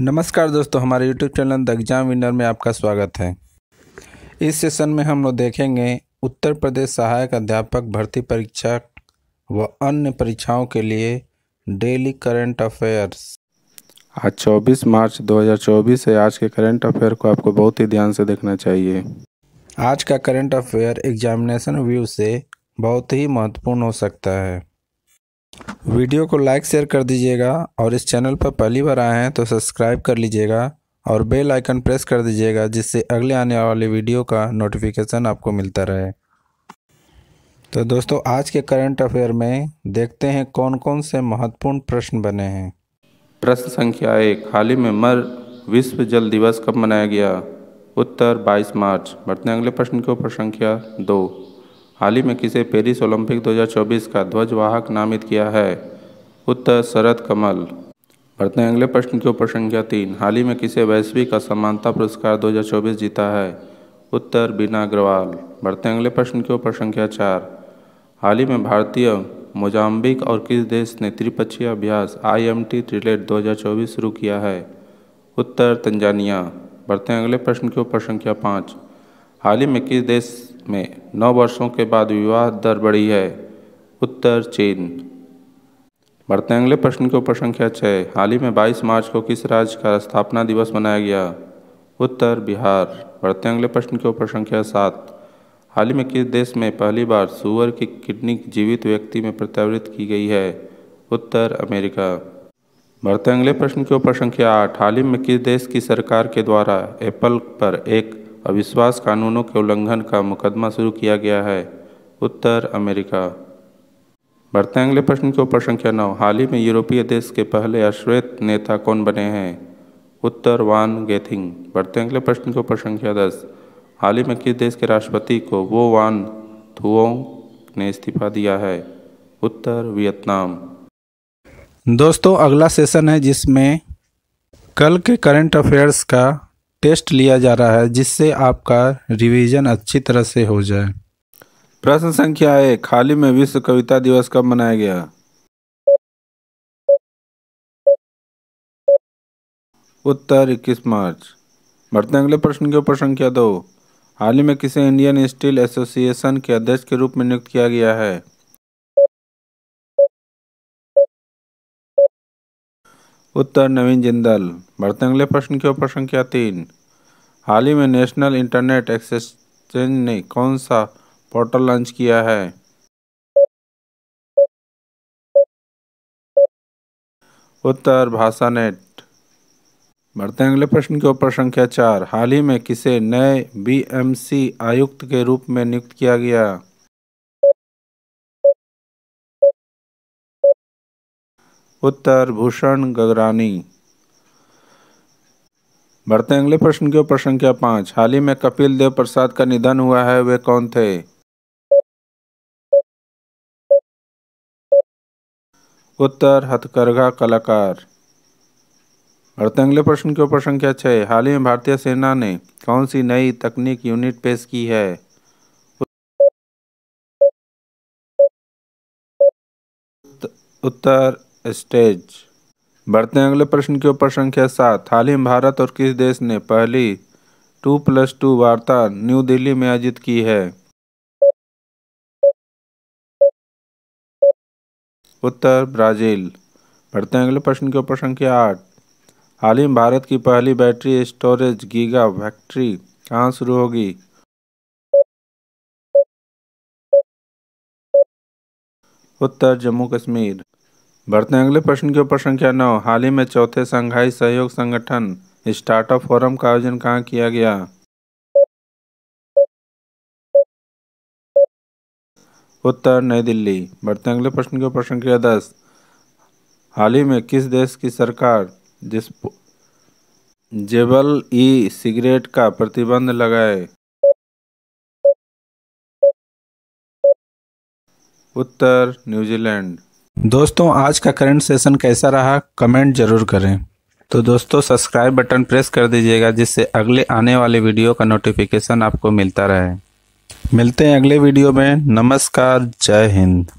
नमस्कार दोस्तों, हमारे YouTube channel the exam winner में आपका स्वागत है। इस सेशन में हम लोग देखेंगे उत्तर प्रदेश सहायक अध्यापक भर्ती परीक्षा व अन्य परीक्षाओं के लिए डेली करंट अफेयर्स। आज 24 मार्च 2024 है। आज के करंट अफेयर को आपको बहुत ही ध्यान से देखना चाहिए। आज का करंट अफेयर एग्जामिनेशन व्यू से बहुत ही महत्वपूर्ण हो सकता है। वीडियो को लाइक शेयर कर दीजिएगा और इस चैनल पर पहली बार आए हैं तो सब्सक्राइब कर लीजिएगा और बेल आइकन प्रेस कर दीजिएगा, जिससे अगले आने वाले वीडियो का नोटिफिकेशन आपको मिलता रहे। तो दोस्तों, आज के करंट अफेयर में देखते हैं कौन कौन से महत्वपूर्ण प्रश्न बने हैं। प्रश्न संख्या 1, हाल ही में विश्व जल दिवस कब मनाया गया? उत्तर 22 मार्च। बढ़ते हैं अगले प्रश्न के ऊपर। संख्या 2, हाल ही में किसे पेरिस ओलंपिक 2024 का ध्वजवाहक नामित किया है? उत्तर शरद कमल। बढ़ते हैं अगले प्रश्न के ऊपर। संख्या 3, हाल ही में किसे वैश्विक असमानता पुरस्कार 2024 जीता है? उत्तर बीना अग्रवाल। बढ़ते हैं अगले प्रश्न के ऊपर। संख्या 4, हाल ही में भारतीय मोजाम्बिक और किस देश ने त्रिपक्षीय अभ्यास IMT ट्रिलेट 2024 शुरू किया है? उत्तर तंजानिया। बढ़ते हैं अगले प्रश्न के ऊपर। संख्या 5, हाल ही में किस देश में 9 वर्षों के बाद विवाह दर बढ़ी है? उत्तर चीन। बढ़ते हैं अगले प्रश्न के ऊपर। संख्या 6, हाल ही में 22 मार्च को किस राज्य का स्थापना दिवस मनाया गया? उत्तर बिहार। बढ़ते हैं अगले प्रश्न के ऊपर। संख्या 7, हाल ही में किस देश में पहली बार सूअर की किडनी जीवित व्यक्ति में प्रत्यावर्तित की गई है? उत्तर अमेरिका। बढ़ते हैं अगले प्रश्न के ऊपर। संख्या 8, हाल ही में किस देश की सरकार के द्वारा एप्पल पर एक अविश्वास कानूनों के उल्लंघन का मुकदमा शुरू किया गया है? उत्तर अमेरिका। बढ़ते हैं अगले प्रश्न के ऊपर। संख्या 9, हाल ही में यूरोपीय देश के पहले अश्वेत नेता कौन बने हैं? उत्तर वान गेथिंग। बढ़ते हैं अगले प्रश्न के ऊपर। संख्या 10, हाल ही में किस देश के राष्ट्रपति को वो वान थुओंग ने इस्तीफा दिया है? उत्तर वियतनाम। दोस्तों, अगला सेशन है जिसमें कल के करंट अफेयर्स का टेस्ट लिया जा रहा है, जिससे आपका रिवीजन अच्छी तरह से हो जाए। प्रश्न संख्या 1, हाल ही में विश्व कविता दिवस कब मनाया गया? उत्तर 21 मार्च। बढ़ते हैं अगले प्रश्न के ऊपर। संख्या 2, हाल ही में किसे इंडियन स्टील एसोसिएशन के अध्यक्ष के रूप में नियुक्त किया गया है? उत्तर नवीन जिंदल। बढ़ते हैं अगले प्रश्न के ऊपर। संख्या 3, हाल ही में नेशनल इंटरनेट एक्सचेंज ने कौन सा पोर्टल लॉन्च किया है? उत्तर भाषानेट। बढ़ते हैं अगले प्रश्न के ऊपर। संख्या 4, हाल ही में किसे नए BMC आयुक्त के रूप में नियुक्त किया गया? उत्तर भूषण गगरानी। बढ़ते हैं अगले प्रश्न के ऊपर। संख्या 5, हाल ही में कपिल देव प्रसाद का निधन हुआ है, वे कौन थे? उत्तर हथकरघा कलाकार। बढ़ते हैं अगले प्रश्न के ऊपर। संख्या 6, हाल ही में भारतीय सेना ने कौन सी नई तकनीक यूनिट पेश की है? उत्तर स्टेज। बढ़ते हैं अगले प्रश्न के ऊपर। संख्या 7, हाल ही में भारत और किस देश ने पहली 2+2 वार्ता न्यू दिल्ली में आयोजित की है? उत्तर ब्राजील। बढ़ते हैं अगले प्रश्न के ऊपर। संख्या 8, हाल ही में भारत की पहली बैटरी स्टोरेज गीगा फैक्ट्री कहाँ शुरू होगी? उत्तर जम्मू कश्मीर। बढ़ते हैं अगले प्रश्न के ऊपर। संख्या 9, हाल ही में चौथे शंघाई सहयोग संगठन स्टार्टअप फोरम का आयोजन कहाँ किया गया? उत्तर नई दिल्ली। बढ़ते हैं अगले प्रश्न के ऊपर। संख्या 10, हाल ही में किस देश की सरकार जेबल सिगरेट का प्रतिबंध लगाए? उत्तर न्यूजीलैंड। दोस्तों, आज का करंट सेशन कैसा रहा कमेंट जरूर करें। तो दोस्तों, सब्सक्राइब बटन प्रेस कर दीजिएगा, जिससे अगले आने वाले वीडियो का नोटिफिकेशन आपको मिलता रहे। मिलते हैं अगले वीडियो में। नमस्कार, जय हिंद।